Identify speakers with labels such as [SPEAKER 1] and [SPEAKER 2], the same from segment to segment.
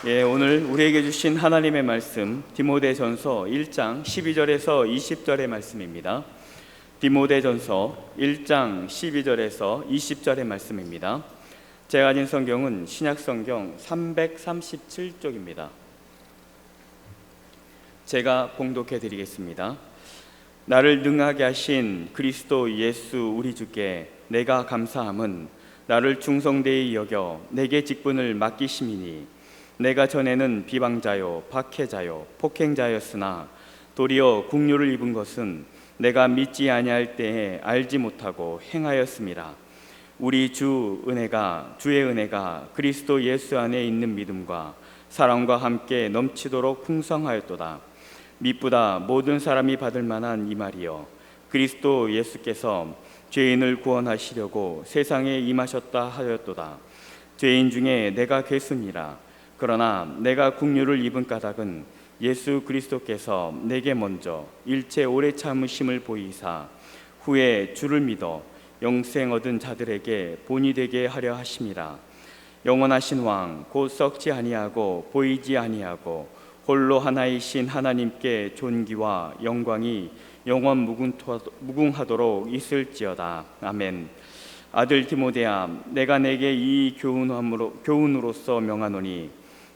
[SPEAKER 1] 오늘 우리에게 주신 하나님의 말씀 디모데전서 1장 12절에서 20절의 말씀입니다. 디모데전서 1장 12절에서 20절의 말씀입니다. 제가 가진 성경은 신약성경 337쪽입니다. 제가 봉독해 드리겠습니다. 나를 능하게 하신 그리스도 예수 우리 주께 내가 감사함은 나를 충성되이 여겨 내게 직분을 맡기심이니 내가 전에는 비방자요 박해자요 폭행자였으나 도리어 국류를 입은 것은 내가 믿지 아니할 때에 알지 못하고 행하였음이라. 우리 주의 은혜가 그리스도 예수 안에 있는 믿음과 사랑과 함께 넘치도록 풍성하였도다. 미쁘다 모든 사람이 받을 만한 이 말이여, 그리스도 예수께서 죄인을 구원하시려고 세상에 임하셨다 하였도다. 죄인 중에 내가 괴순이라. 그러나 내가 국류를 입은 까닭은 예수 그리스도께서 내게 먼저 일체 오래 참으심을 보이사 후에 주를 믿어 영생 얻은 자들에게 본이 되게 하려 하심이라. 영원하신 왕 곧 썩지 아니하고 보이지 아니하고 홀로 하나이신 하나님께 존귀와 영광이 영원 무궁하도록 있을지어다. 아멘. 아들 디모데야, 내가 내게 이 교훈으로서 명하노니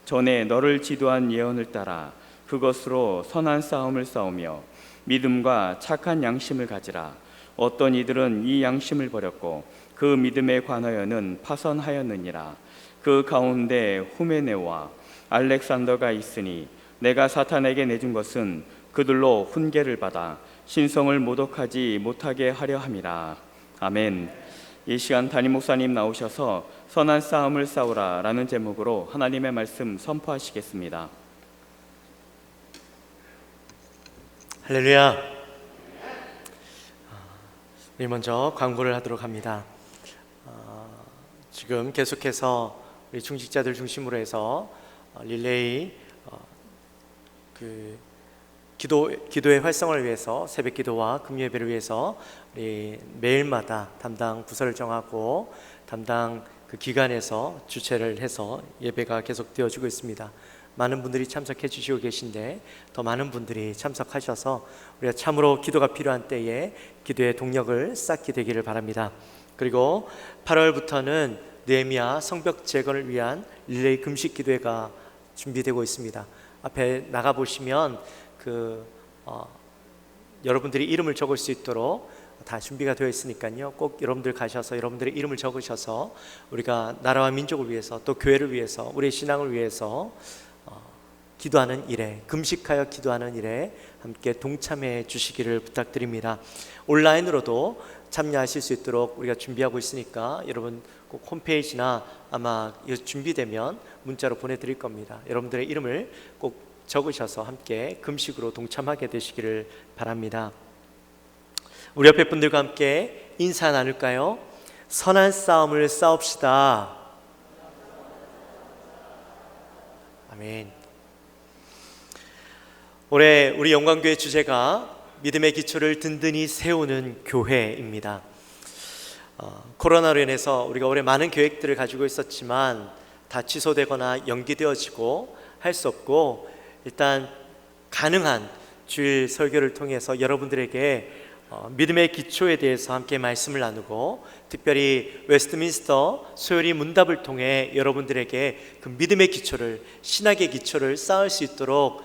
[SPEAKER 1] 전에 너를 지도한 예언을 따라 그것으로 선한 싸움을 싸우며 믿음과 착한 양심을 가지라. 어떤 이들은 이 양심을 버렸고 그 믿음에 관하여는 파선하였느니라. 그 가운데 후메네와 알렉산더가 있으니 내가 사탄에게 내준 것은 그들로 훈계를 받아 신성을 모독하지 못하게 하려 함이라. 아멘. 이 시간 담임 목사님 나오셔서 선한 싸움을 싸우라 라는 제목으로 하나님의 말씀 선포하시겠습니다.
[SPEAKER 2] 할렐루야. 우리 먼저 광고를 하도록 합니다. 지금 계속해서 우리 중직자들 중심으로 해서 릴레이 기도의 활성화를 위해서 새벽 기도와 금요 예배를 위해서 우리 매일마다 담당 부서를 정하고 담당 그 기관에서 주최를 해서 예배가 계속 되어지고 있습니다. 많은 분들이 참석해 주시고 계신데 더 많은 분들이 참석하셔서 우리가 참으로 기도가 필요한 때에 기도의 동력을 쌓게 되기를 바랍니다. 그리고 8월부터는 느헤미야 성벽 재건을 위한 릴레이 금식 기도회가 준비되고 있습니다. 앞에 나가 보시면 여러분들이 이름을 적을 수 있도록 다 준비가 되어 있으니까요. 꼭 여러분들 가셔서 여러분들의 이름을 적으셔서 우리가 나라와 민족을 위해서 또 교회를 위해서 우리의 신앙을 위해서 기도하는 일에, 금식하여 기도하는 일에 함께 동참해 주시기를 부탁드립니다. 온라인으로도 참여하실 수 있도록 우리가 준비하고 있으니까 여러분 꼭 홈페이지나 아마 준비되면 문자로 보내드릴 겁니다. 여러분들의 이름을 꼭 적으셔서 함께 금식으로 동참하게 되시기를 바랍니다. 우리 옆에 분들과 함께 인사 나눌까요? 선한 싸움을 싸웁시다. 아멘. 올해 우리 영광교회 주제가 믿음의 기초를 든든히 세우는 교회입니다. 코로나로 인해서 우리가 올해 많은 계획들을 가지고 있었지만 다 취소되거나 연기되어지고 할 수 없고, 일단 가능한 주일 설교를 통해서 여러분들에게 믿음의 기초에 대해서 함께 말씀을 나누고, 특별히 웨스트민스터 소요리 문답을 통해 여러분들에게 그 믿음의 기초를, 신학의 기초를 쌓을 수 있도록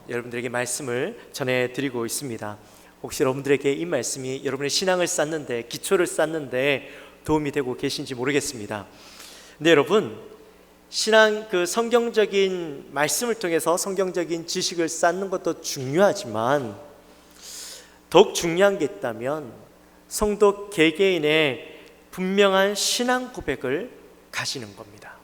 [SPEAKER 2] 여러분들에게 말씀을 전해드리고 있습니다. 혹시 여러분들에게 이 말씀이 여러분의 신앙을 쌓는데, 기초를 쌓는데 도움이 되고 계신지 모르겠습니다. 근데 여러분, 신앙 성경적인 말씀을 통해서 성경적인 지식을 쌓는 것도 중요하지만 더욱 중요한 게 있다면 성도 개개인의 분명한 신앙 고백을 가지는 겁니다.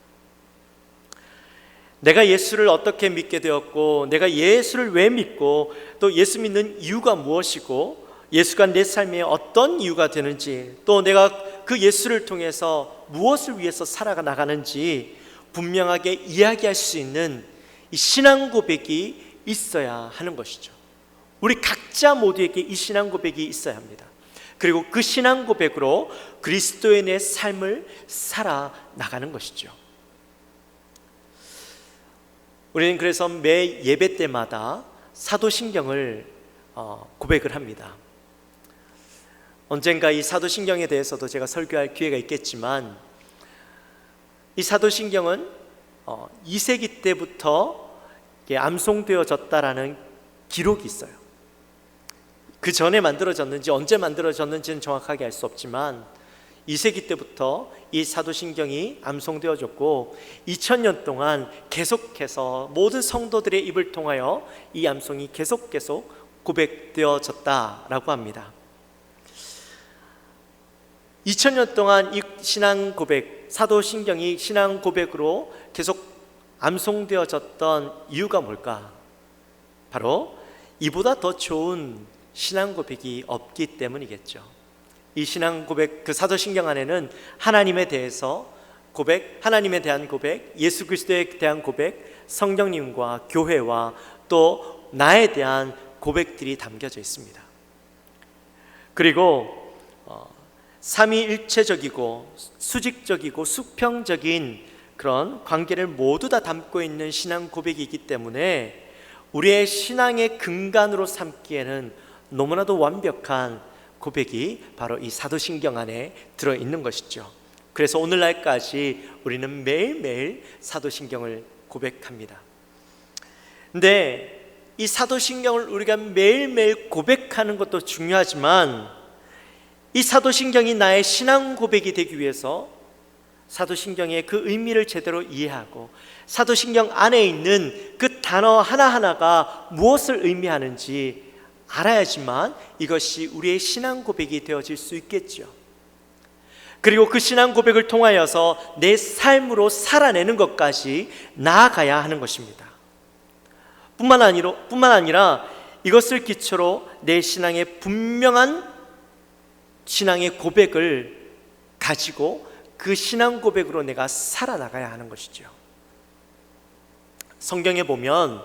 [SPEAKER 2] 내가 예수를 어떻게 믿게 되었고, 내가 예수를 왜 믿고, 또 예수 믿는 이유가 무엇이고, 예수가 내 삶에 어떤 이유가 되는지, 또 내가 그 예수를 통해서 무엇을 위해서 살아가 나가는지 분명하게 이야기할 수 있는 이 신앙 고백이 있어야 하는 것이죠. 우리 각자 모두에게 이 신앙 고백이 있어야 합니다. 그리고 그 신앙 고백으로 그리스도인의 삶을 살아나가는 것이죠. 우리는 그래서 매 예배 때마다 사도신경을 고백을 합니다. 언젠가 이 사도신경에 대해서도 제가 설교할 기회가 있겠지만, 이 사도신경은 2세기 때부터 암송되어졌다라는 기록이 있어요. 그 전에 만들어졌는지 언제 만들어졌는지는 정확하게 알 수 없지만 2세기 때부터 이 사도신경이 암송되어졌고 2000년 동안 계속해서 모든 성도들의 입을 통하여 이 암송이 계속 고백되어졌다라고 합니다. 2000년 동안 이 신앙 고백, 사도신경이 신앙 고백으로 계속 암송되어졌던 이유가 뭘까? 바로 이보다 더 좋은 신앙 고백이 없기 때문이겠죠. 이 신앙 고백, 그 사도신경 안에는 하나님에 대해서 고백, 하나님에 대한 고백, 예수 그리스도에 대한 고백, 성령님과 교회와 또 나에 대한 고백들이 담겨져 있습니다. 그리고 삼위일체적이고 수직적이고 수평적인 그런 관계를 모두 다 담고 있는 신앙 고백이기 때문에 우리의 신앙의 근간으로 삼기에는 너무나도 완벽한 고백이 바로 이 사도신경 안에 들어있는 것이죠. 그래서 오늘날까지 우리는 매일매일 사도신경을 고백합니다. 근데 이 사도신경을 우리가 매일매일 고백하는 것도 중요하지만 이 사도신경이 나의 신앙 고백이 되기 위해서 사도신경의 그 의미를 제대로 이해하고 사도신경 안에 있는 그 단어 하나하나가 무엇을 의미하는지 알아야지만 이것이 우리의 신앙 고백이 되어질 수 있겠죠. 그리고 그 신앙 고백을 통하여서 내 삶으로 살아내는 것까지 나아가야 하는 것입니다. 뿐만 아니라 이것을 기초로 내 신앙의 분명한 신앙의 고백을 가지고 그 신앙 고백으로 내가 살아나가야 하는 것이죠. 성경에 보면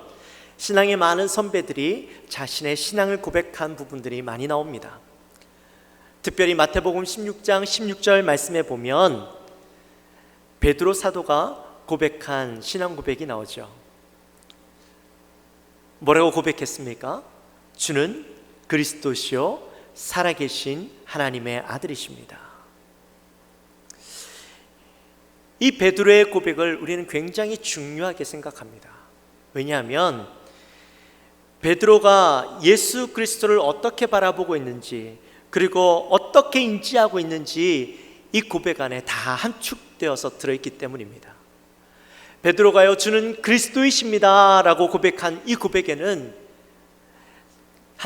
[SPEAKER 2] 신앙의 많은 선배들이 자신의 신앙을 고백한 부분들이 많이 나옵니다. 특별히 마태복음 16장 16절 말씀에 보면 베드로 사도가 고백한 신앙 고백이 나오죠. 뭐라고 고백했습니까? 주는 그리스도시요 살아계신 하나님의 아들이십니다. 이 베드로의 고백을 우리는 굉장히 중요하게 생각합니다. 왜냐하면 베드로가 예수 그리스도를 어떻게 바라보고 있는지, 그리고 어떻게 인지하고 있는지 이 고백 안에 다 함축되어서 들어있기 때문입니다. 베드로가요, 주는 그리스도이십니다 라고 고백한 이 고백에는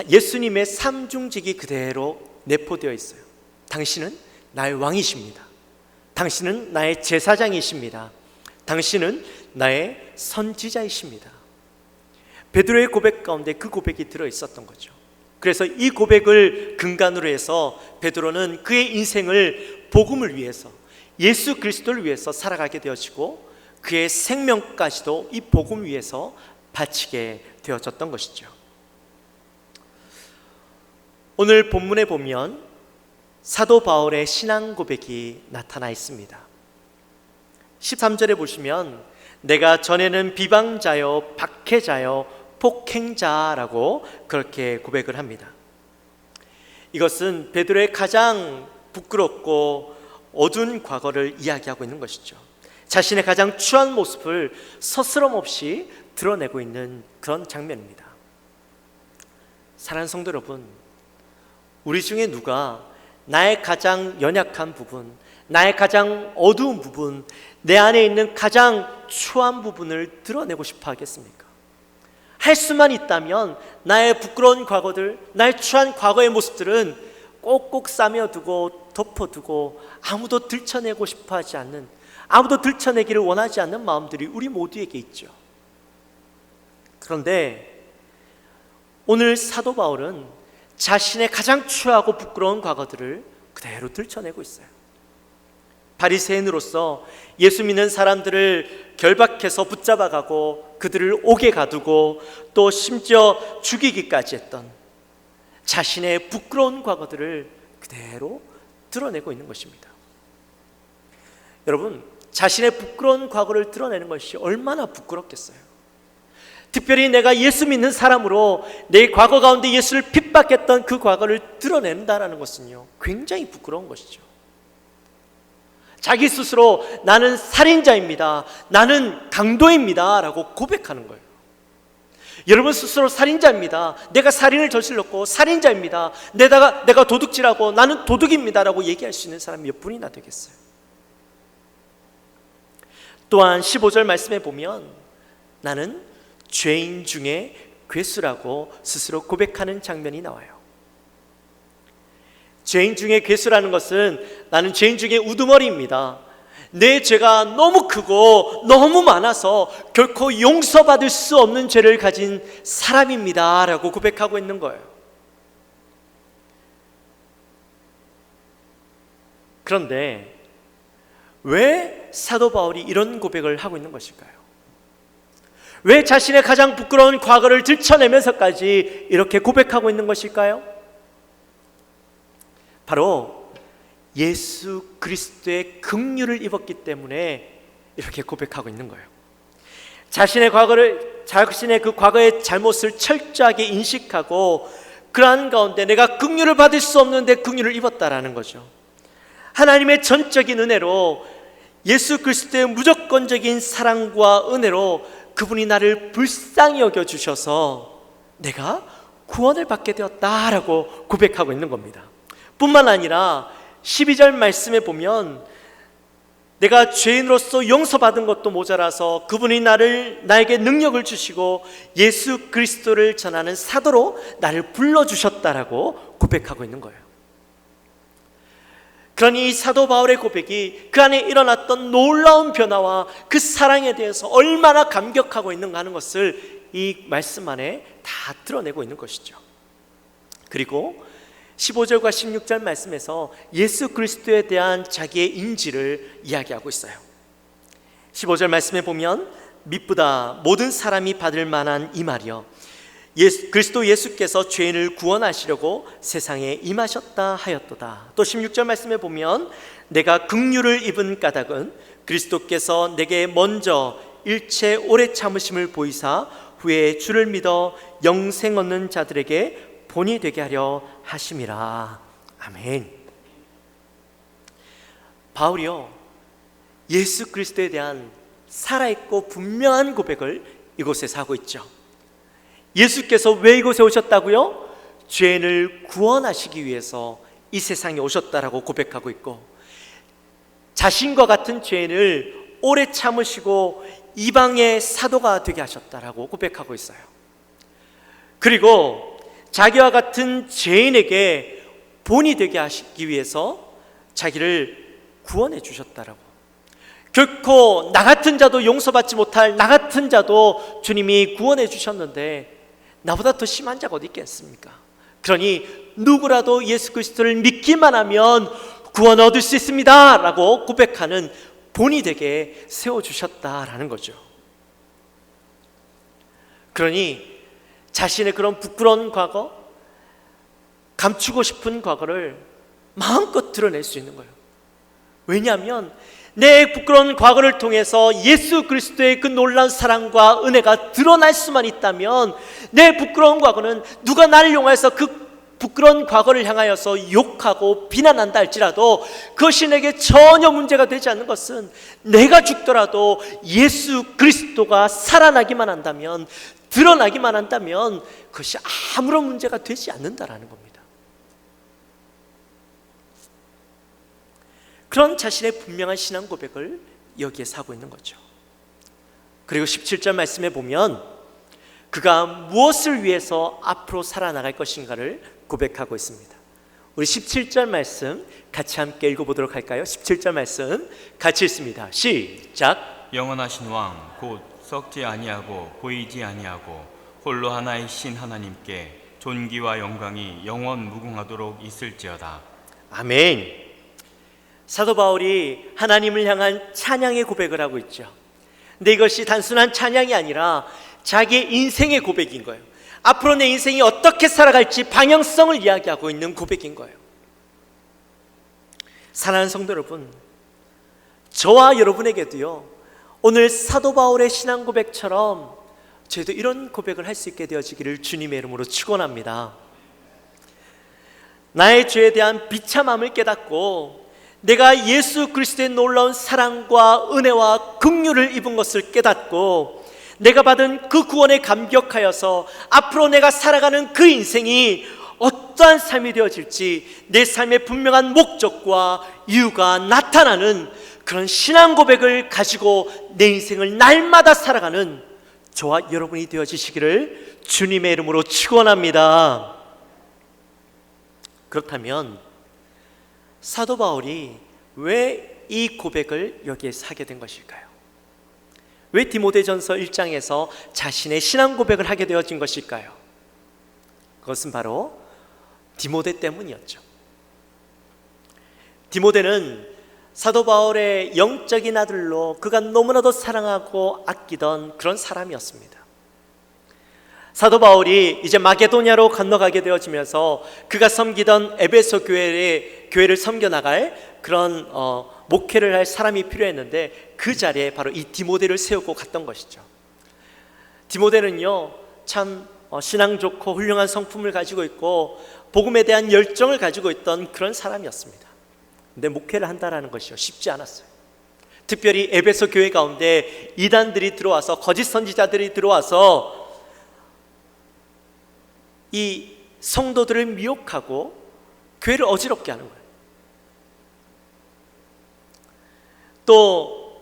[SPEAKER 2] 예수님의 삼중직이 그대로 내포되어 있어요. 당신은 나의 왕이십니다. 당신은 나의 제사장이십니다. 당신은 나의 선지자이십니다. 베드로의 고백 가운데 그 고백이 들어있었던 거죠. 그래서 이 고백을 근간으로 해서 베드로는 그의 인생을 복음을 위해서, 예수 그리스도를 위해서 살아가게 되어지고 그의 생명까지도 이 복음 위해서 바치게 되어졌던 것이죠. 오늘 본문에 보면 사도 바울의 신앙 고백이 나타나 있습니다. 13절에 보시면 내가 전에는 비방자요 박해자요 폭행자라고 그렇게 고백을 합니다. 이것은 베드로의 가장 부끄럽고 어두운 과거를 이야기하고 있는 것이죠. 자신의 가장 추한 모습을 서스럼 없이 드러내고 있는 그런 장면입니다. 사랑하는 성도 여러분, 우리 중에 누가 나의 가장 연약한 부분, 나의 가장 어두운 부분, 내 안에 있는 가장 추한 부분을 드러내고 싶어 하겠습니까? 할 수만 있다면 나의 부끄러운 과거들, 나의 추한 과거의 모습들은 꼭꼭 싸매어두고 덮어두고 아무도 들춰내고 싶어 하지 않는, 아무도 들춰내기를 원하지 않는 마음들이 우리 모두에게 있죠. 그런데 오늘 사도 바울은 자신의 가장 추하고 부끄러운 과거들을 그대로 들춰내고 있어요. 바리새인으로서 예수 믿는 사람들을 결박해서 붙잡아가고 그들을 옥에 가두고 또 심지어 죽이기까지 했던 자신의 부끄러운 과거들을 그대로 드러내고 있는 것입니다. 여러분, 자신의 부끄러운 과거를 드러내는 것이 얼마나 부끄럽겠어요. 특별히 내가 예수 믿는 사람으로 내 과거 가운데 예수를 핍박했던 그 과거를 드러낸다는 것은요, 굉장히 부끄러운 것이죠. 자기 스스로 나는 살인자입니다, 나는 강도입니다 라고 고백하는 거예요. 여러분 스스로 살인자입니다, 내가 살인을 저질렀고 살인자입니다, 내가 도둑질하고 나는 도둑입니다 라고 얘기할 수 있는 사람이 몇 분이나 되겠어요? 또한 15절 말씀에 보면 나는 죄인 중에 괴수라고 스스로 고백하는 장면이 나와요. 죄인 중에 괴수라는 것은 나는 죄인 중에 우두머리입니다, 내 죄가 너무 크고 너무 많아서 결코 용서받을 수 없는 죄를 가진 사람입니다 라고 고백하고 있는 거예요. 그런데 왜 사도 바울이 이런 고백을 하고 있는 것일까요? 왜 자신의 가장 부끄러운 과거를 들춰내면서까지 이렇게 고백하고 있는 것일까요? 바로 예수 그리스도의 긍휼을 입었기 때문에 이렇게 고백하고 있는 거예요. 자신의 그 과거의 잘못을 철저하게 인식하고 그러한 가운데 내가 긍휼을 받을 수 없는데 긍휼을 입었다라는 거죠. 하나님의 전적인 은혜로, 예수 그리스도의 무조건적인 사랑과 은혜로 그분이 나를 불쌍히 여겨주셔서 내가 구원을 받게 되었다라고 고백하고 있는 겁니다. 뿐만 아니라 12절 말씀에 보면 내가 죄인으로서 용서받은 것도 모자라서 그분이 나에게 능력을 주시고 예수 그리스도를 전하는 사도로 나를 불러주셨다라고 고백하고 있는 거예요. 그러니 이 사도 바울의 고백이 그 안에 일어났던 놀라운 변화와 그 사랑에 대해서 얼마나 감격하고 있는가 하는 것을 이 말씀 안에 다 드러내고 있는 것이죠. 그리고 15절과 16절 말씀에서 예수 그리스도에 대한 자기의 인지를 이야기하고 있어요. 15절 말씀에 보면 미쁘다 모든 사람이 받을 만한 이 말이여, 그리스도 예수께서 죄인을 구원하시려고 세상에 임하셨다 하였도다. 또 16절 말씀에 보면 내가 긍휼을 입은 까닭은 그리스도께서 내게 먼저 일체 오래 참으심을 보이사 후에 주를 믿어 영생 얻는 자들에게 본이 되게 하려 하심이라. 아멘. 바울이요, 예수 그리스도에 대한 살아있고 분명한 고백을 이곳에서 하고 있죠. 예수께서 왜 이곳에 오셨다고요? 죄인을 구원하시기 위해서 이 세상에 오셨다라고 고백하고 있고, 자신과 같은 죄인을 오래 참으시고 이방의 사도가 되게 하셨다라고 고백하고 있어요. 그리고 자기와 같은 죄인에게 본이 되게 하시기 위해서 자기를 구원해 주셨다라고. 결코 나 같은 자도 용서받지 못할 나 같은 자도 주님이 구원해 주셨는데 나보다 더 심한 자가 어디 있겠습니까? 그러니 누구라도 예수 그리스도를 믿기만 하면 구원 얻을 수 있습니다 라고 고백하는 본이 되게 세워주셨다라는 거죠. 그러니 자신의 그런 부끄러운 과거, 감추고 싶은 과거를 마음껏 드러낼 수 있는 거예요. 왜냐하면 내 부끄러운 과거를 통해서 예수 그리스도의 그 놀라운 사랑과 은혜가 드러날 수만 있다면, 내 부끄러운 과거는 누가 나를 이용해서 그 부끄러운 과거를 향하여서 욕하고 비난한다 할지라도 그것이 내게 전혀 문제가 되지 않는 것은, 내가 죽더라도 예수 그리스도가 살아나기만 한다면, 드러나기만 한다면 그것이 아무런 문제가 되지 않는다라는 겁니다. 그런 자신의 분명한 신앙 고백을 여기에서 하고 있는 거죠. 그리고 17절 말씀에 보면 그가 무엇을 위해서 앞으로 살아나갈 것인가를 고백하고 있습니다. 우리 17절 말씀 같이 함께 읽어보도록 할까요? 17절 말씀 같이 읽습니다. 시작.
[SPEAKER 1] 영원하신 왕 곧 썩지 아니하고 보이지 아니하고 홀로 하나의 신 하나님께 존귀와 영광이 영원 무궁하도록 있을지어다.
[SPEAKER 2] 아멘. 사도 바울이 하나님을 향한 찬양의 고백을 하고 있죠. 근데 이것이 단순한 찬양이 아니라 자기의 인생의 고백인 거예요. 앞으로 내 인생이 어떻게 살아갈지 방향성을 이야기하고 있는 고백인 거예요. 사랑하는 성도 여러분, 저와 여러분에게도요, 오늘 사도 바울의 신앙 고백처럼 저희도 이런 고백을 할 수 있게 되어지기를 주님의 이름으로 축원합니다. 나의 죄에 대한 비참함을 깨닫고 내가 예수 그리스도의 놀라운 사랑과 은혜와 긍휼을 입은 것을 깨닫고 내가 받은 그 구원에 감격하여서 앞으로 내가 살아가는 그 인생이 어떠한 삶이 되어질지 내 삶의 분명한 목적과 이유가 나타나는 그런 신앙 고백을 가지고 내 인생을 날마다 살아가는 저와 여러분이 되어지시기를 주님의 이름으로 축원합니다. 그렇다면 사도 바울이 왜 이 고백을 여기에서 하게 된 것일까요? 왜 디모데전서 1장에서 자신의 신앙 고백을 하게 되어진 것일까요? 그것은 바로 디모데 때문이었죠. 디모데는 사도 바울의 영적인 아들로 그가 너무나도 사랑하고 아끼던 그런 사람이었습니다. 사도 바울이 이제 마게도냐로 건너가게 되어지면서 그가 섬기던 에베소 교회를 섬겨나갈 그런 목회를 할 사람이 필요했는데 그 자리에 바로 이 디모데를 세우고 갔던 것이죠. 디모데는요 참 신앙 좋고 훌륭한 성품을 가지고 있고 복음에 대한 열정을 가지고 있던 그런 사람이었습니다. 근데 목회를 한다는 것이 쉽지 않았어요. 특별히 에베소 교회 가운데 이단들이 들어와서 거짓 선지자들이 들어와서 이 성도들을 미혹하고 교회를 어지럽게 하는 거예요. 또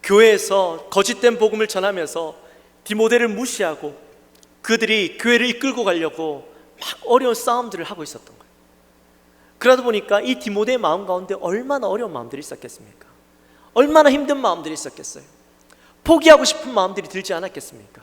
[SPEAKER 2] 교회에서 거짓된 복음을 전하면서 디모데를 무시하고 그들이 교회를 이끌고 가려고 막 어려운 싸움들을 하고 있었던 거예요. 그러다 보니까 이 디모데의 마음 가운데 얼마나 어려운 마음들이 있었겠습니까? 얼마나 힘든 마음들이 있었겠어요? 포기하고 싶은 마음들이 들지 않았겠습니까?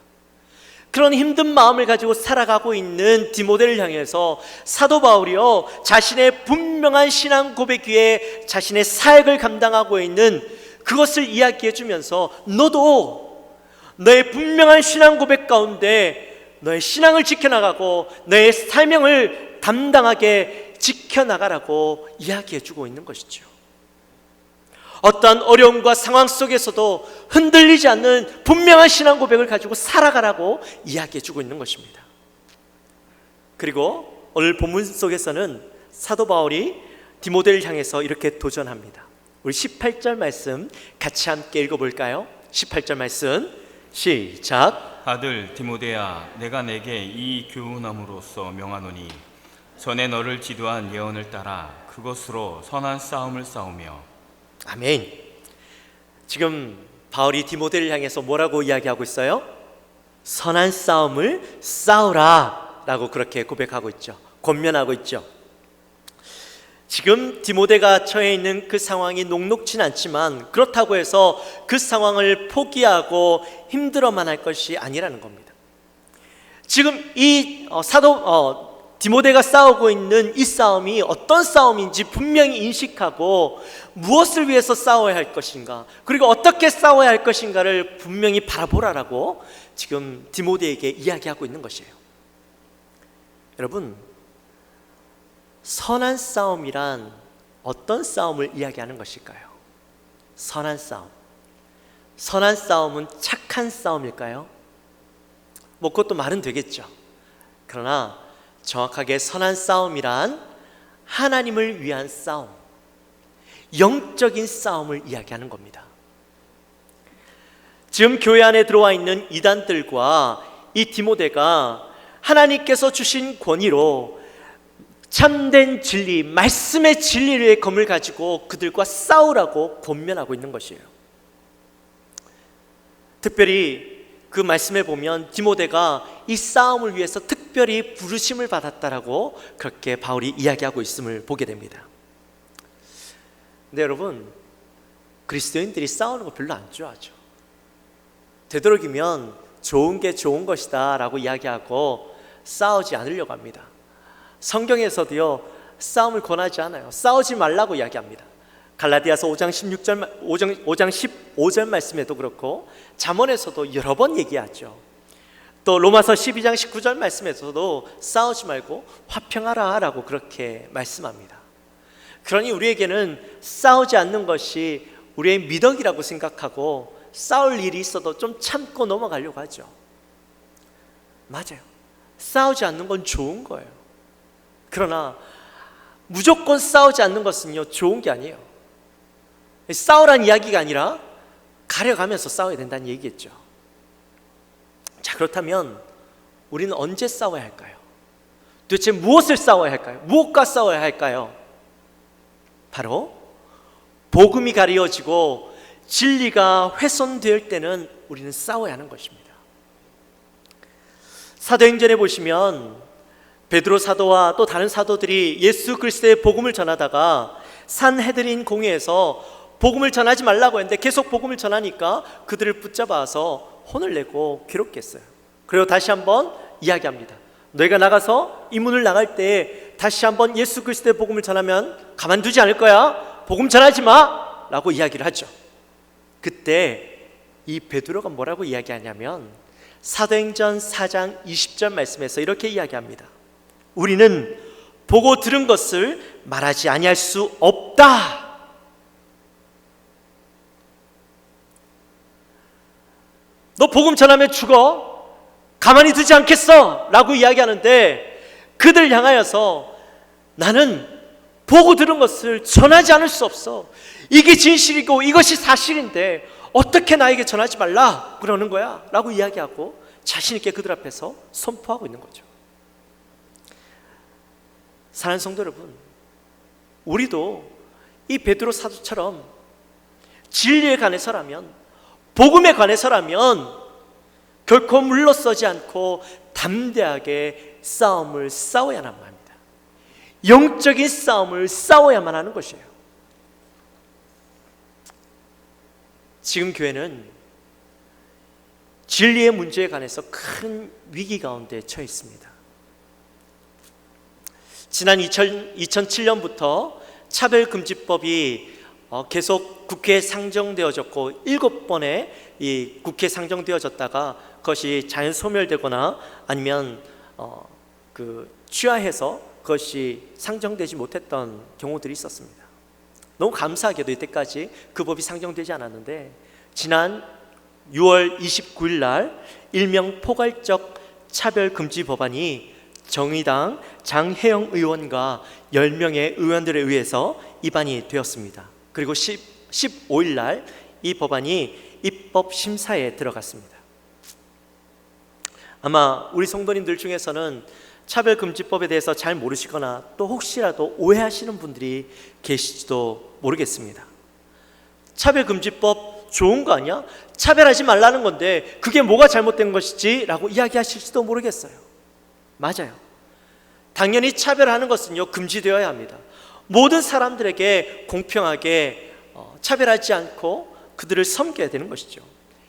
[SPEAKER 2] 그런 힘든 마음을 가지고 살아가고 있는 디모데를 향해서 사도 바울이요 자신의 분명한 신앙 고백 위에 자신의 사역을 감당하고 있는 그것을 이야기해 주면서 너도 너의 분명한 신앙 고백 가운데 너의 신앙을 지켜나가고 너의 사명을 담당하게 지켜나가라고 이야기해 주고 있는 것이죠. 어떠한 어려움과 상황 속에서도 흔들리지 않는 분명한 신앙 고백을 가지고 살아가라고 이야기해 주고 있는 것입니다. 그리고 오늘 본문 속에서는 사도 바울이 디모데를 향해서 이렇게 도전합니다. 우리 18절 말씀 같이 함께 읽어볼까요? 18절 말씀 시작.
[SPEAKER 1] 아들 디모데야, 내가 내게 이 교훈함으로써 명하노니 전에 너를 지도한 예언을 따라 그것으로 선한 싸움을 싸우며.
[SPEAKER 2] 아멘. 지금 바울이 디모데를 향해서 뭐라고 이야기하고 있어요? 선한 싸움을 싸우라 라고 그렇게 고백하고 있죠. 권면하고 있죠. 지금 디모데가 처해 있는 그 상황이 녹록진 않지만 그렇다고 해서 그 상황을 포기하고 힘들어만 할 것이 아니라는 겁니다. 지금 이 디모데가 싸우고 있는 이 싸움이 어떤 싸움인지 분명히 인식하고 무엇을 위해서 싸워야 할 것인가, 그리고 어떻게 싸워야 할 것인가를 분명히 바라보라라고 지금 디모데에게 이야기하고 있는 것이에요. 여러분, 선한 싸움이란 어떤 싸움을 이야기하는 것일까요? 선한 싸움. 선한 싸움은 착한 싸움일까요? 그것도 말은 되겠죠. 그러나 정확하게 선한 싸움이란 하나님을 위한 싸움, 영적인 싸움을 이야기하는 겁니다. 지금 교회 안에 들어와 있는 이단들과 이 디모데가 하나님께서 주신 권위로 참된 진리, 말씀의 진리의 검을 가지고 그들과 싸우라고 권면하고 있는 것이에요. 특별히 그 말씀에 보면 디모데가 이 싸움을 위해서 특별히 부르심을 받았다라고 그렇게 바울이 이야기하고 있음을 보게 됩니다. 근데 여러분, 그리스도인들이 싸우는 거 별로 안 좋아하죠. 되도록이면 좋은 게 좋은 것이다 라고 이야기하고 싸우지 않으려고 합니다. 성경에서도요 싸움을 권하지 않아요. 싸우지 말라고 이야기합니다. 갈라디아서 5장 15절 말씀에도 그렇고 잠언에서도 여러 번 얘기하죠. 또 로마서 12장 19절 말씀에서도 싸우지 말고 화평하라 라고 그렇게 말씀합니다. 그러니 우리에게는 싸우지 않는 것이 우리의 미덕이라고 생각하고 싸울 일이 있어도 좀 참고 넘어가려고 하죠. 맞아요. 싸우지 않는 건 좋은 거예요. 그러나 무조건 싸우지 않는 것은요, 좋은 게 아니에요. 싸우란 이야기가 아니라 가려가면서 싸워야 된다는 얘기겠죠. 자, 그렇다면 우리는 언제 싸워야 할까요? 도대체 무엇을 싸워야 할까요? 무엇과 싸워야 할까요? 바로 복음이 가려지고 진리가 훼손될 때는 우리는 싸워야 하는 것입니다. 사도행전에 보시면 베드로 사도와 또 다른 사도들이 예수 그리스도의 복음을 전하다가 산헤드린 공회에서 복음을 전하지 말라고 했는데 계속 복음을 전하니까 그들을 붙잡아서 혼을 내고 괴롭게 했어요. 그리고 다시 한번 이야기합니다. 너희가 나가서 이 문을 나갈 때 다시 한번 예수 그리스도의 복음을 전하면 가만두지 않을 거야. 복음 전하지 마! 라고 이야기를 하죠. 그때 이 베드로가 뭐라고 이야기하냐면 사도행전 4장 20절 말씀에서 이렇게 이야기합니다. 우리는 보고 들은 것을 말하지 아니할 수 없다. 너 복음 전하면 죽어. 가만히 두지 않겠어. 라고 이야기하는데 그들 향하여서 나는 보고 들은 것을 전하지 않을 수 없어. 이게 진실이고 이것이 사실인데 어떻게 나에게 전하지 말라 그러는 거야? 라고 이야기하고 자신 있게 그들 앞에서 선포하고 있는 거죠. 사랑하는 성도 여러분, 우리도 이 베드로 사도처럼 진리에 관해서라면, 복음에 관해서라면 결코 물러서지 않고 담대하게 싸움을 싸워야만 합니다. 영적인 싸움을 싸워야만 하는 것이에요. 지금 교회는 진리의 문제에 관해서 큰 위기 가운데 처해 있습니다. 지난 2007년부터 차별금지법이 계속 국회에 상정되어졌고 7번의 이 국회에 상정되어졌다가 그것이 자연 소멸되거나 아니면 취하해서 그것이 상정되지 못했던 경우들이 있었습니다. 너무 감사하게도 이때까지 그 법이 상정되지 않았는데 지난 6월 29일 날 일명 포괄적 차별금지 법안이 정의당 장혜영 의원과 10명의 의원들에 의해서 입안이 되었습니다. 그리고 15일 날 이 법안이 입법 심사에 들어갔습니다. 아마 우리 성도님들 중에서는 차별금지법에 대해서 잘 모르시거나 또 혹시라도 오해하시는 분들이 계실지도 모르겠습니다. 차별금지법 좋은 거 아니야? 차별하지 말라는 건데 그게 뭐가 잘못된 것이지? 라고 이야기하실지도 모르겠어요. 맞아요. 당연히 차별하는 것은요, 금지되어야 합니다. 모든 사람들에게 공평하게 차별하지 않고 그들을 섬겨야 되는 것이죠.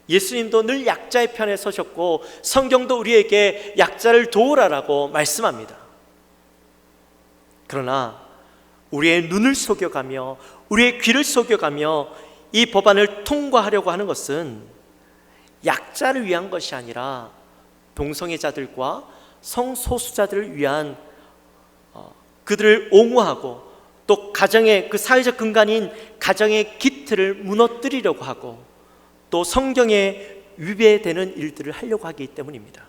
[SPEAKER 2] 예수님도 늘 약자의 편에 서셨고 성경도 우리에게 약자를 도우라라고 말씀합니다. 그러나 우리의 눈을 속여가며 우리의 귀를 속여가며 이 법안을 통과하려고 하는 것은 약자를 위한 것이 아니라 동성애자들과 성소수자들을 위한 그들을 옹호하고 또 가정의 그 사회적 근간인 가정의 기틀을 무너뜨리려고 하고 또 성경에 위배되는 일들을 하려고 하기 때문입니다.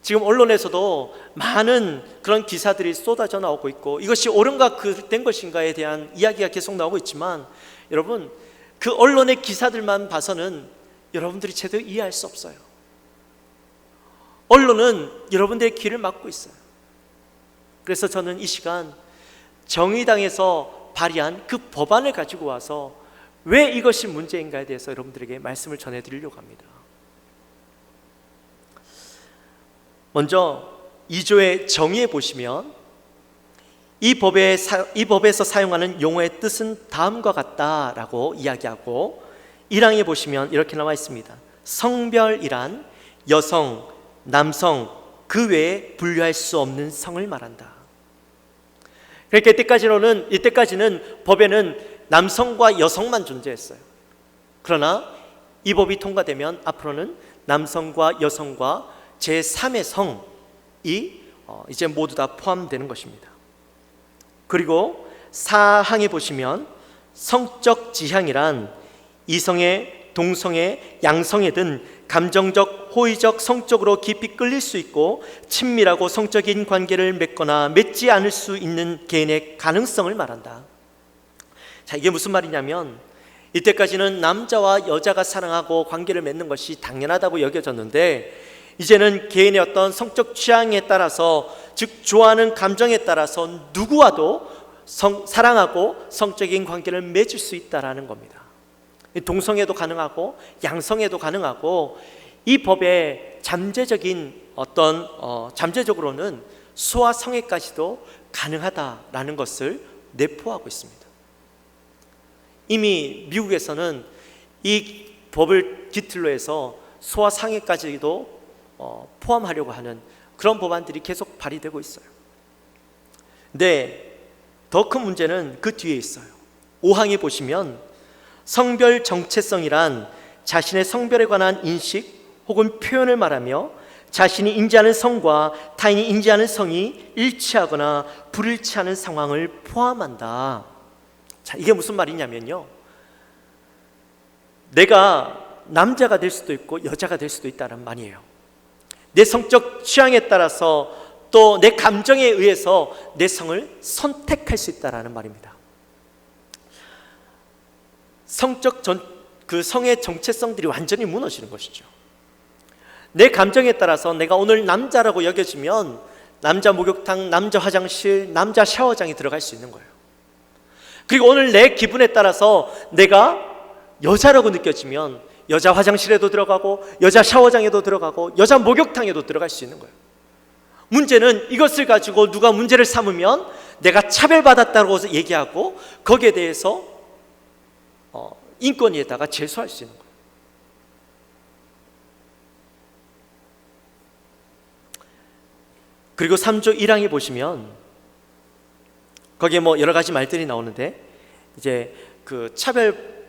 [SPEAKER 2] 지금 언론에서도 많은 그런 기사들이 쏟아져 나오고 있고 이것이 옳은가 그된 것인가에 대한 이야기가 계속 나오고 있지만 여러분, 그 언론의 기사들만 봐서는 여러분들이 제대로 이해할 수 없어요. 언론은 여러분들의 길을 막고 있어요. 그래서 저는 이 시간 정의당에서 발의한 그 법안을 가지고 와서 왜 이것이 문제인가에 대해서 여러분들에게 말씀을 전해드리려고 합니다. 먼저 2조의 정의에 보시면 이 법에서 사용하는 용어의 뜻은 다음과 같다라고 이야기하고 1항에 보시면 이렇게 나와 있습니다. 성별이란 여성, 남성 그 외에 분류할 수 없는 성을 말한다. 그러니까 이때까지는 법에는 남성과 여성만 존재했어요. 그러나 이 법이 통과되면 앞으로는 남성과 여성과 제3의 성이 이제 모두 다 포함되는 것입니다. 그리고 4항에 보시면 성적 지향이란 이성의 동성애, 양성애든 감정적, 호의적, 성적으로 깊이 끌릴 수 있고 친밀하고 성적인 관계를 맺거나 맺지 않을 수 있는 개인의 가능성을 말한다. 자, 이게 무슨 말이냐면 이때까지는 남자와 여자가 사랑하고 관계를 맺는 것이 당연하다고 여겨졌는데 이제는 개인의 어떤 성적 취향에 따라서, 즉 좋아하는 감정에 따라서 누구와도 사랑하고 성적인 관계를 맺을 수 있다라는 겁니다. 동성애도 가능하고 양성애도 가능하고, 이 법의 잠재적인 잠재적으로는 수와 성애까지도 가능하다라는 것을 내포하고 있습니다. 이미 미국에서는 이 법을 기틀로 해서 소아 상해까지도 포함하려고 하는 그런 법안들이 계속 발의되고 있어요. 근데 더 큰 문제는 그 뒤에 있어요. 5항에 보시면 성별 정체성이란 자신의 성별에 관한 인식 혹은 표현을 말하며 자신이 인지하는 성과 타인이 인지하는 성이 일치하거나 불일치하는 상황을 포함한다. 자, 이게 무슨 말이냐면요, 내가 남자가 될 수도 있고 여자가 될 수도 있다는 말이에요. 내 성적 취향에 따라서 또 내 감정에 의해서 내 성을 선택할 수 있다는 말입니다. 그 성의 정체성들이 완전히 무너지는 것이죠. 내 감정에 따라서 내가 오늘 남자라고 여겨지면 남자 목욕탕, 남자 화장실, 남자 샤워장에 들어갈 수 있는 거예요. 그리고 오늘 내 기분에 따라서 내가 여자라고 느껴지면 여자 화장실에도 들어가고 여자 샤워장에도 들어가고 여자 목욕탕에도 들어갈 수 있는 거예요. 문제는 이것을 가지고 누가 문제를 삼으면 내가 차별받았다고 얘기하고 거기에 대해서 인권위에다가 제소할 수 있는 거예요. 그리고 3조 1항에 보시면 거기에 여러 가지 말들이 나오는데, 이제 그 차별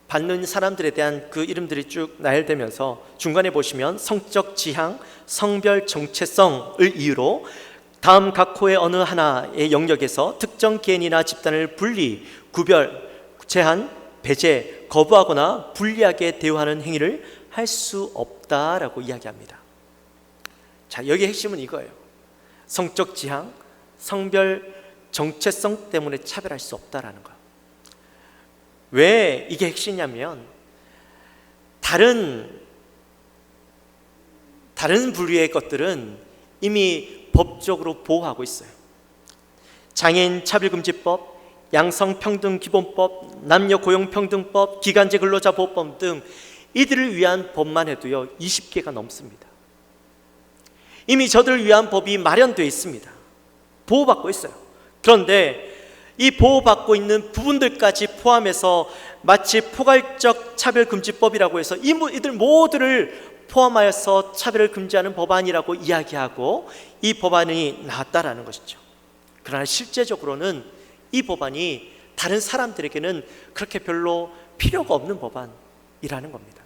[SPEAKER 2] 받는 사람들에 대한 그 이름들이 쭉 나열되면서 중간에 보시면 성적 지향, 성별 정체성을 이유로 다음 각 호의 어느 하나의 영역에서 특정 개인이나 집단을 분리, 구별, 제한, 배제, 거부하거나 불리하게 대우하는 행위를 할 수 없다라고 이야기합니다. 자, 여기의 핵심은 이거예요. 성적 지향, 성별 정체성 때문에 차별할 수 없다라는 거. 왜 이게 핵심이냐면 다른 부류의 것들은 이미 법적으로 보호하고 있어요. 장애인 차별금지법, 양성평등기본법, 남녀고용평등법, 기간제 근로자 보호법 등 이들을 위한 법만 해도요 20개가 넘습니다. 이미 저들을 위한 법이 마련되어 있습니다. 보호받고 있어요. 그런데 이 보호받고 있는 부분들까지 포함해서 마치 포괄적 차별금지법이라고 해서 이들 모두를 포함하여서 차별을 금지하는 법안이라고 이야기하고 이 법안이 나왔다라는 것이죠. 그러나 실제적으로는 이 법안이 다른 사람들에게는 그렇게 별로 필요가 없는 법안이라는 겁니다.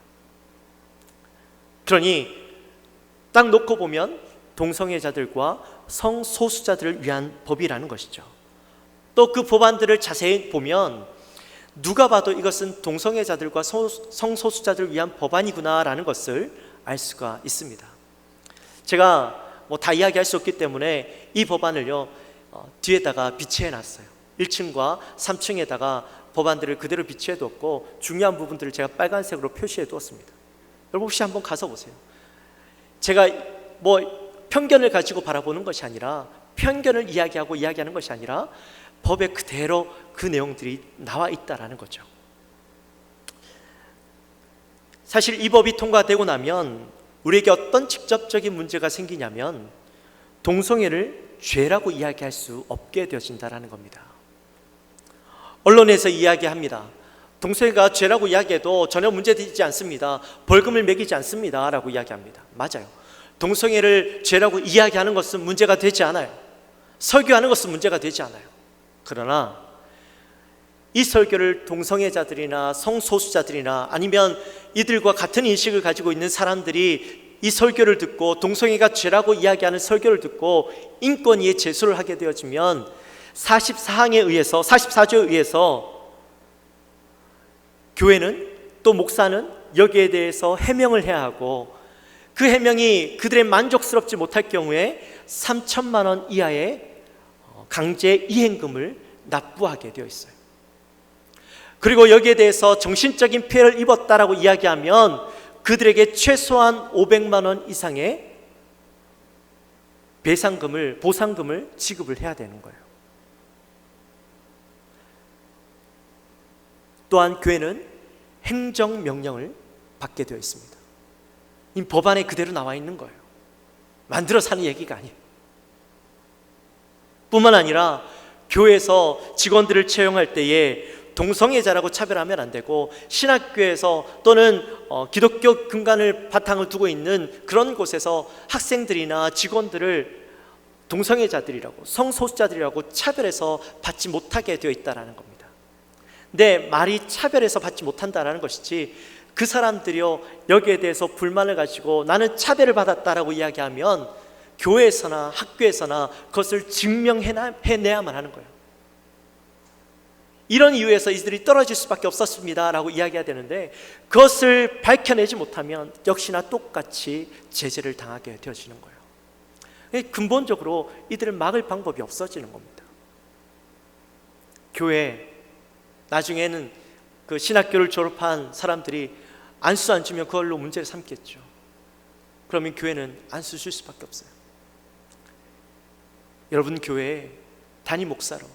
[SPEAKER 2] 그러니 딱 놓고 보면 동성애자들과 성소수자들을 위한 법이라는 것이죠. 또 그 법안들을 자세히 보면 누가 봐도 이것은 동성애자들과 성소수자들을 위한 법안이구나라는 것을 알 수가 있습니다. 제가 다 이야기할 수 없기 때문에 이 법안을요 뒤에다가 비치해 놨어요. 1층과 3층에다가 법안들을 그대로 비치해 두었고 중요한 부분들을 제가 빨간색으로 표시해 두었습니다. 여러분 혹시 한번 가서 보세요. 제가 편견을 가지고 바라보는 것이 아니라, 편견을 이야기하는 것이 아니라 법에 그대로 그 내용들이 나와 있다라는 거죠. 사실 이 법이 통과되고 나면 우리에게 어떤 직접적인 문제가 생기냐면 동성애를 죄라고 이야기할 수 없게 되어진다라는 겁니다. 언론에서 이야기합니다. 동성애가 죄라고 이야기해도 전혀 문제되지 않습니다. 벌금을 매기지 않습니다 라고 이야기합니다. 맞아요. 동성애를 죄라고 이야기하는 것은 문제가 되지 않아요. 설교하는 것은 문제가 되지 않아요. 그러나 이 설교를 동성애자들이나 성소수자들이나 아니면 이들과 같은 인식을 가지고 있는 사람들이 이 설교를 듣고 동성애가 죄라고 이야기하는 설교를 듣고 인권위에 제소를 하게 되어지면 44조에 의해서 교회는 또 목사는 여기에 대해서 해명을 해야 하고, 그 해명이 그들의 만족스럽지 못할 경우에 3천만 원 이하의 강제 이행금을 납부하게 되어 있어요. 그리고 여기에 대해서 정신적인 피해를 입었다라고 이야기하면 그들에게 최소한 500만 원 이상의 보상금을 지급을 해야 되는 거예요. 또한 교회는 행정명령을 받게 되어 있습니다. 이 법안에 그대로 나와 있는 거예요. 만들어서 하는 얘기가 아니에요. 뿐만 아니라 교회에서 직원들을 채용할 때에 동성애자라고 차별하면 안 되고, 신학교에서 또는 기독교 근간을 바탕을 두고 있는 그런 곳에서 학생들이나 직원들을 동성애자들이라고, 성소수자들이라고 차별해서 받지 못하게 되어 있다는 겁니다. 근데 말이 차별해서 받지 못한다는 것이지, 그 사람들이요 여기에 대해서 불만을 가지고 나는 차별을 받았다라고 이야기하면 교회에서나 학교에서나 그것을 증명해내야만 하는 거예요. 이런 이유에서 이들이 떨어질 수밖에 없었습니다 라고 이야기해야 되는데, 그것을 밝혀내지 못하면 역시나 똑같이 제재를 당하게 되어지는 거예요. 근본적으로 이들을 막을 방법이 없어지는 겁니다. 교회, 나중에는 그 신학교를 졸업한 사람들이 안수 안 주면 그걸로 문제를 삼겠죠. 그러면 교회는 안수 줄 수밖에 없어요. 여러분, 교회에 담임 목사로,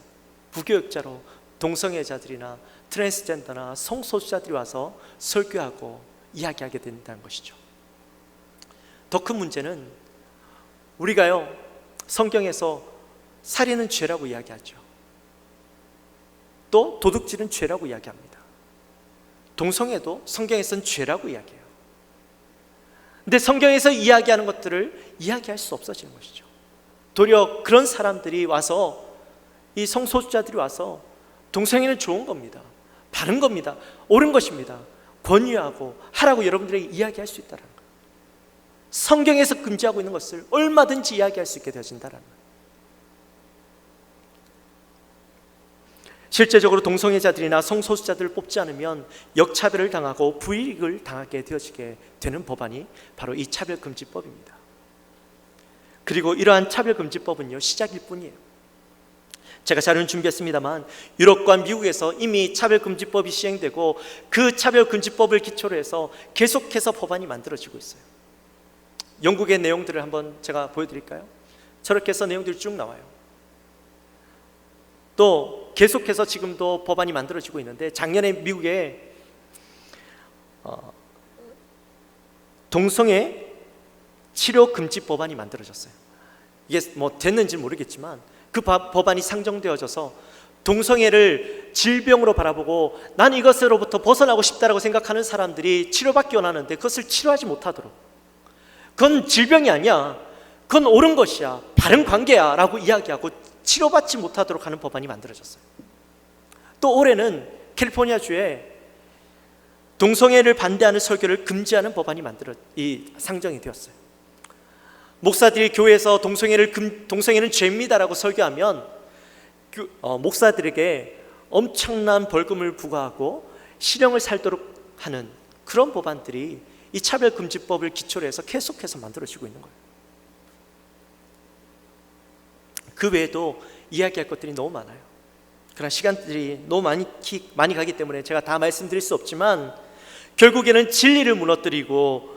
[SPEAKER 2] 부교육자로 동성애자들이나 트랜스젠더나 성소수자들이 와서 설교하고 이야기하게 된다는 것이죠. 더 큰 문제는 우리가요 성경에서 살인은 죄라고 이야기하죠. 또 도둑질은 죄라고 이야기합니다. 동성애도 성경에서는 죄라고 이야기해요. 근데 성경에서 이야기하는 것들을 이야기할 수 없어지는 것이죠. 도리어 그런 사람들이 와서, 이 성소수자들이 와서 동성애는 좋은 겁니다, 바른 겁니다, 옳은 것입니다, 권유하고 하라고 여러분들에게 이야기할 수 있다는 거예요. 성경에서 금지하고 있는 것을 얼마든지 이야기할 수 있게 되어진다는 거예요. 실제적으로 동성애자들이나 성소수자들을 뽑지 않으면 역차별을 당하고 불이익을 당하게 되어지게 되는 법안이 바로 이 차별금지법입니다. 그리고 이러한 차별금지법은요 시작일 뿐이에요. 제가 자료는 준비했습니다만 유럽과 미국에서 이미 차별금지법이 시행되고, 그 차별금지법을 기초로 해서 계속해서 법안이 만들어지고 있어요. 영국의 내용들을 한번 제가 보여드릴까요? 저렇게 해서 내용들이 쭉 나와요. 또 계속해서 지금도 법안이 만들어지고 있는데, 작년에 미국에 동성애 치료 금지 법안이 만들어졌어요. 이게 뭐 됐는지 모르겠지만 그 법안이 상정되어져서 동성애를 질병으로 바라보고 난 이것으로부터 벗어나고 싶다라고 생각하는 사람들이 치료받기 원하는데 그것을 치료하지 못하도록, 그건 질병이 아니야, 그건 옳은 것이야, 바른 관계야 라고 이야기하고 치료받지 못하도록 하는 법안이 만들어졌어요. 또 올해는 캘리포니아주에 동성애를 반대하는 설교를 금지하는 법안이 상정이 되었어요. 목사들이 교회에서 동성애는 죄입니다라고 설교하면 목사들에게 엄청난 벌금을 부과하고 실형을 살도록 하는 그런 법안들이 이 차별금지법을 기초로 해서 계속해서 만들어지고 있는 거예요. 그 외에도 이야기할 것들이 너무 많아요. 그러나 시간들이 너무 많이 가기 때문에 제가 다 말씀드릴 수 없지만, 결국에는 진리를 무너뜨리고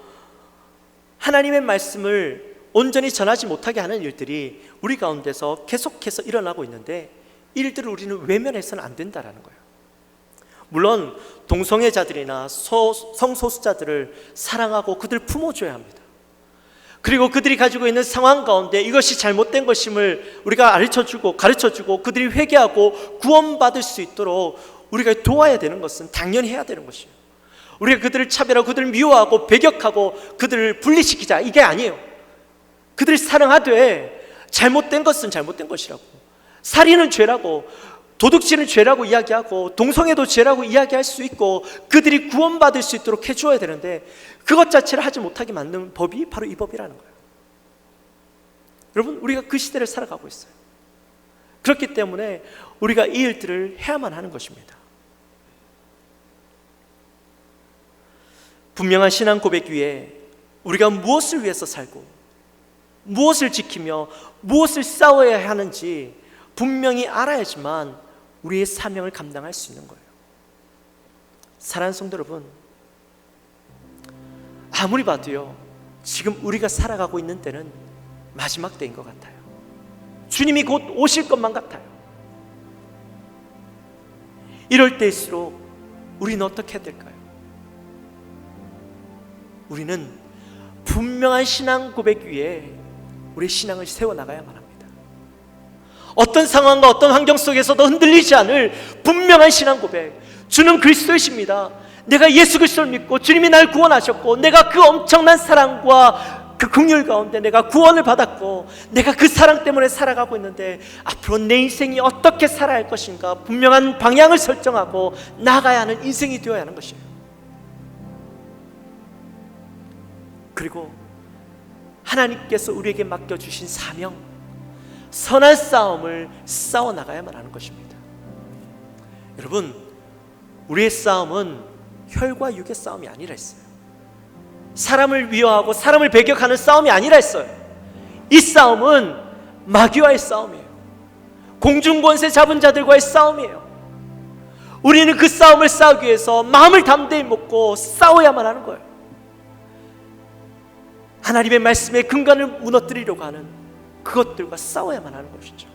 [SPEAKER 2] 하나님의 말씀을 온전히 전하지 못하게 하는 일들이 우리 가운데서 계속해서 일어나고 있는데, 이들을 우리는 외면해서는 안 된다는 거예요. 물론 동성애자들이나 성소수자들을 사랑하고 그들을 품어줘야 합니다. 그리고 그들이 가지고 있는 상황 가운데 이것이 잘못된 것임을 우리가 가르쳐주고 그들이 회개하고 구원받을 수 있도록 우리가 도와야 되는 것은 당연히 해야 되는 것이에요. 우리가 그들을 차별하고 그들을 미워하고 배격하고 그들을 분리시키자, 이게 아니에요. 그들을 사랑하되 잘못된 것은 잘못된 것이라고, 살인은 죄라고, 도둑질은 죄라고 이야기하고 동성애도 죄라고 이야기할 수 있고 그들이 구원받을 수 있도록 해줘야 되는데, 그것 자체를 하지 못하게 만든 법이 바로 이 법이라는 거예요. 여러분, 우리가 그 시대를 살아가고 있어요. 그렇기 때문에 우리가 이 일들을 해야만 하는 것입니다. 분명한 신앙 고백 위에 우리가 무엇을 위해서 살고 무엇을 지키며 무엇을 싸워야 하는지 분명히 알아야지만 우리의 사명을 감당할 수 있는 거예요. 사랑하는 성도 여러분, 아무리 봐도요, 지금 우리가 살아가고 있는 때는 마지막 때인 것 같아요. 주님이 곧 오실 것만 같아요. 이럴 때일수록 우리는 어떻게 해야 될까요? 우리는 분명한 신앙 고백 위에 우리의 신앙을 세워나가야만 합니다. 어떤 상황과 어떤 환경 속에서도 흔들리지 않을 분명한 신앙 고백. 주는 그리스도이십니다. 내가 예수 그리스도를 믿고 주님이 날 구원하셨고, 내가 그 엄청난 사랑과 그 긍휼 가운데 내가 구원을 받았고, 내가 그 사랑 때문에 살아가고 있는데 앞으로 내 인생이 어떻게 살아야 할 것인가 분명한 방향을 설정하고 나가야 하는 인생이 되어야 하는 것이에요. 그리고 하나님께서 우리에게 맡겨주신 사명, 선한 싸움을 싸워나가야만 하는 것입니다. 여러분, 우리의 싸움은 혈과 육의 싸움이 아니라 했어요. 사람을 위협하고 사람을 배격하는 싸움이 아니라 했어요. 이 싸움은 마귀와의 싸움이에요. 공중권세 잡은 자들과의 싸움이에요. 우리는 그 싸움을 싸우기 위해서 마음을 담대히 먹고 싸워야만 하는 거예요. 하나님의 말씀의 근간을 무너뜨리려고 하는 그것들과 싸워야만 하는 것이죠.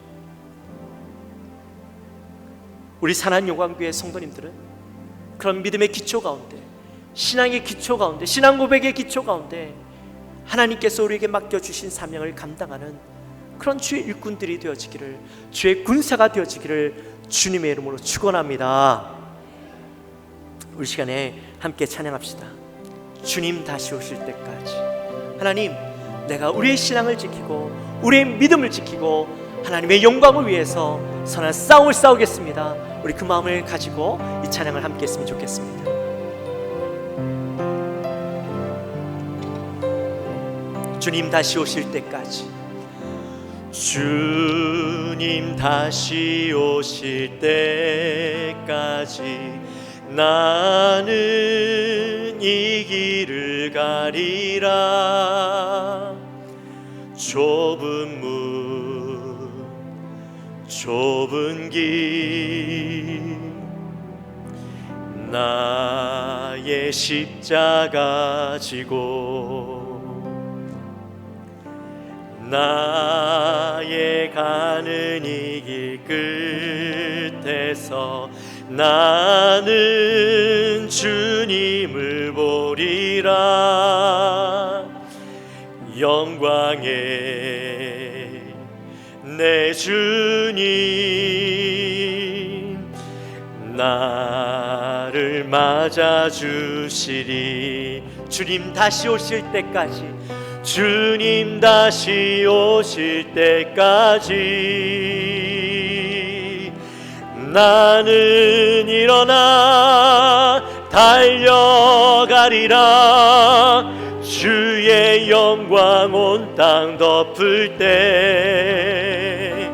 [SPEAKER 2] 우리 산안용광교회 성도님들은 그런 믿음의 기초 가운데, 신앙의 기초 가운데, 신앙 고백의 기초 가운데 하나님께서 우리에게 맡겨주신 사명을 감당하는 그런 주의 일꾼들이 되어지기를, 주의 군사가 되어지기를 주님의 이름으로 축원합니다. 우리 시간에 함께 찬양합시다. 주님 다시 오실 때까지. 하나님, 내가 우리의 신앙을 지키고 우리의 믿음을 지키고 하나님의 영광을 위해서 선한 싸움을 싸우겠습니다. 우리 그 마음을 가지고 이 찬양을 함께 했으면 좋겠습니다. 주님 다시 오실 때까지. 주님 다시 오실 때까지 나는 이 길을 가리라. 좁은 문, 좁은 길, 나의 십자가 지고 나의 가는 이 길 끝에서 나는 주님을 보리라. 영광의 내 주님 나를 맞아주시리. 주님 다시 오실 때까지, 주님 다시 오실 때까지 나는 일어나 달려가리라. 주의 영광 온 땅 덮을 때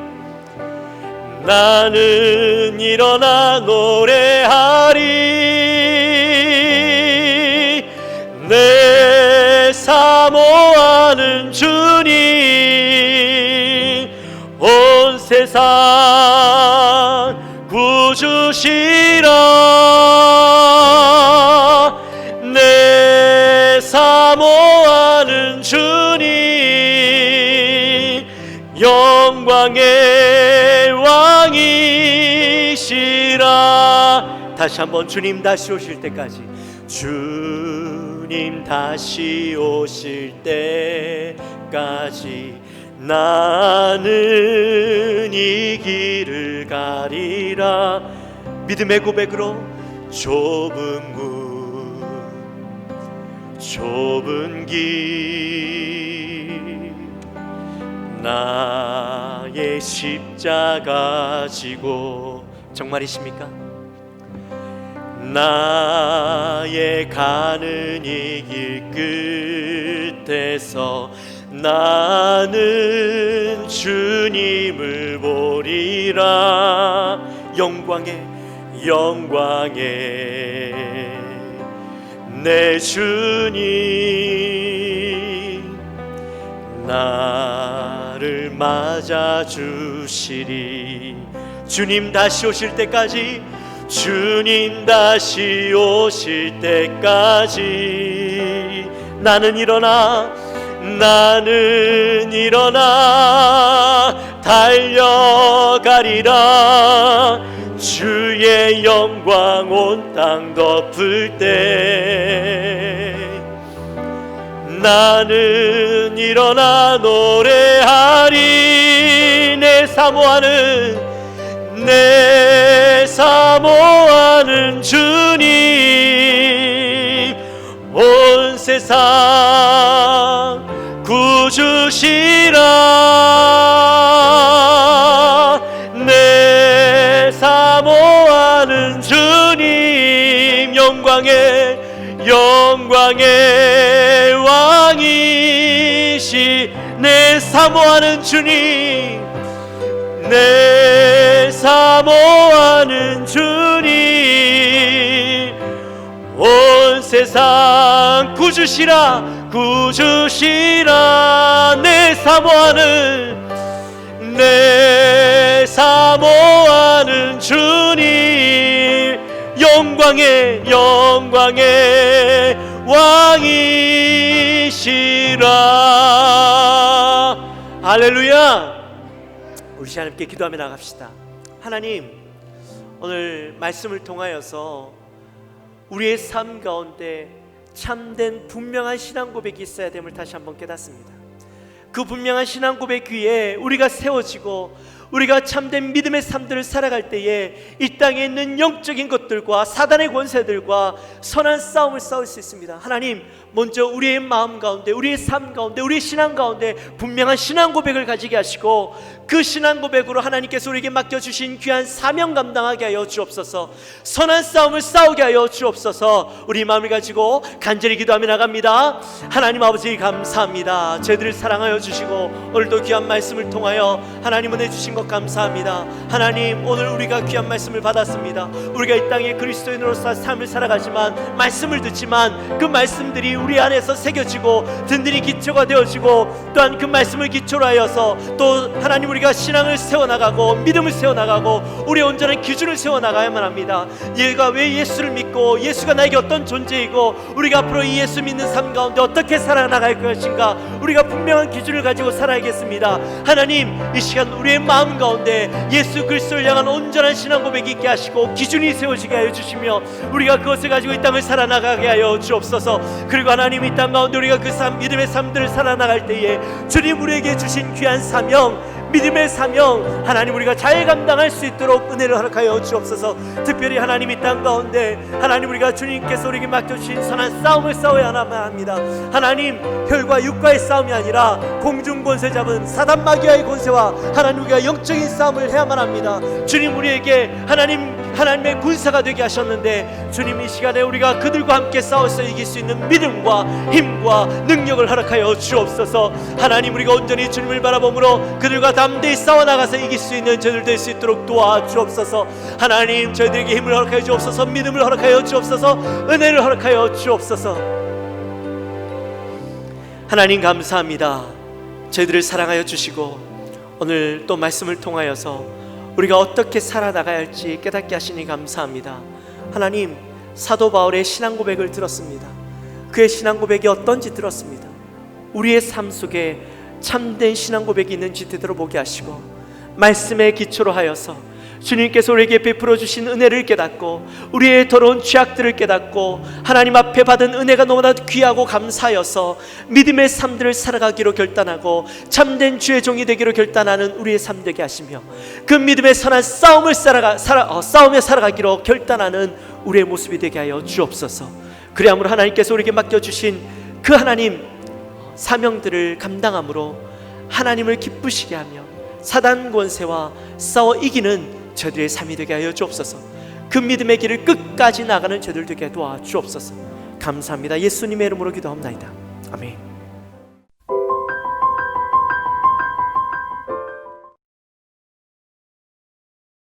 [SPEAKER 2] 나는 일어나 노래하리. 내 사모하는 주님 온 세상 구주시라. 내 사모하는 주님 영광의 왕이시라. 다시 한번, 주님 다시 오실 때까지. 주님 다시 오실 때까지 나는 이 길을 가리라. 믿음의 고백으로 좁은 문, 좁은 길, 나의 십자가 지고. 정말이십니까? 나의 가는 이 길 끝에서 나는 주님을 보리라. 영광의 내 주님 나를 맞아주시리. 주님 다시 오실 때까지, 주님 다시 오실 때까지 나는 일어나 달려가리라. 주의 영광 온 땅 덮을 때 나는 일어나 노래하리. 내 사모하는 주님 온 세상 구주시라. 내 사모하는 주님 영광의 왕이시. 내 사모하는 주님, 내 사모하는 주님 온 세상 구주시라. 내 사모하는 주님 영광의 왕이시라. 할렐루야. 우리 하나님께 기도하며 나갑시다. 하나님, 오늘 말씀을 통하여서 우리의 삶 가운데 참된 분명한 신앙 고백이 있어야 됨을 다시 한번 깨닫습니다. 그 분명한 신앙 고백 위에 우리가 세워지고 우리가 참된 믿음의 삶들을 살아갈 때에 이 땅에 있는 영적인 것들과 사단의 권세들과 선한 싸움을 싸울 수 있습니다. 하나님, 먼저 우리의 마음 가운데, 우리의 삶 가운데, 우리의 신앙 가운데 분명한 신앙 고백을 가지게 하시고 그 신앙 고백으로 하나님께서 우리에게 맡겨주신 귀한 사명 감당하게 하여 주옵소서. 선한 싸움을 싸우게 하여 주옵소서. 우리 마음을 가지고 간절히 기도하며 나갑니다. 하나님 아버지 감사합니다. 저희들을 사랑하여 주시고 오늘도 귀한 말씀을 통하여 하나님 은혜 주신 것 감사합니다. 하나님, 오늘 우리가 귀한 말씀을 받았습니다. 우리가 이 땅에 그리스도인으로서 삶을 살아가지만, 말씀을 듣지만 그 말씀들이 우리 안에서 새겨지고 든든히 기초가 되어지고, 또한 그 말씀을 기초로 하여서 또 하나님 우리가 신앙을 세워나가고 믿음을 세워나가고 우리의 온전한 기준을 세워나가야만 합니다. 얘가 왜 예수를 믿고 예수가 나에게 어떤 존재이고 우리가 앞으로 이 예수 믿는 삶 가운데 어떻게 살아나갈 것인가, 우리가 분명한 기준을 가지고 살아야겠습니다. 하나님, 이 시간 우리의 마음 가운데 예수 그리스도를 향한 온전한 신앙 고백이 있게 하시고 기준이 세워지게 하여 주시며 우리가 그것을 가지고 이 땅을 살아나가게 하여 주옵소서. 그리고 하나님, 이 땅 가운데 우리가 그 믿음의 삶들을 살아나갈 때에 주님 우리에게 주신 귀한 사명, 믿음의 사명, 하나님 우리가 잘 감당할 수 있도록 은혜를 허락하여 주옵소서. 특별히 하나님, 이 땅 가운데 하나님 우리가 주님께서 우리에게 맡겨주신 선한 싸움을 싸워야 합니다. 하나님, 혈과 육과의 싸움이 아니라 공중 권세 잡은 사단 마귀와의 권세와 하나님 우리가 영적인 싸움을 해야만 합니다. 주님 우리에게 하나님의 군사가 되게 하셨는데, 주님 이 시간에 우리가 그들과 함께 싸워서 이길 수 있는 믿음과 힘과 능력을 허락하여 주옵소서. 하나님, 우리가 온전히 주님을 바라봄으로 그들과 담대히 싸워나가서 이길 수 있는 저희들 될 수 있도록 도와주옵소서. 하나님, 저희들에게 힘을 허락하여 주옵소서. 믿음을 허락하여 주옵소서. 은혜를 허락하여 주옵소서. 하나님 감사합니다. 저희들을 사랑하여 주시고 오늘 또 말씀을 통하여서 우리가 어떻게 살아나가야 할지 깨닫게 하시니 감사합니다. 하나님, 사도 바울의 신앙 고백을 들었습니다. 그의 신앙 고백이 어떤지 들었습니다. 우리의 삶 속에 참된 신앙 고백이 있는지 되돌아보게 하시고 말씀에 기초로 하여서 주님께서 우리에게 베풀어 주신 은혜를 깨닫고 우리의 더러운 죄악들을 깨닫고 하나님 앞에 받은 은혜가 너무나 귀하고 감사하여서 믿음의 삶들을 살아가기로 결단하고 참된 주의 종이 되기로 결단하는 우리의 삶 되게 하시며 그 믿음의 선한 싸움을 싸우며 살아가기로 결단하는 우리의 모습이 되게 하여 주옵소서. 그리함으로 하나님께서 우리에게 맡겨주신 그 하나님 사명들을 감당함으로 하나님을 기쁘시게 하며 사단 권세와 싸워 이기는 저들의 삶이 되게 하여 주옵소서. 그 믿음의 길을 끝까지 나가는 저들 되게 도와주옵소서. 감사합니다. 예수님의 이름으로 기도합니다. 아멘.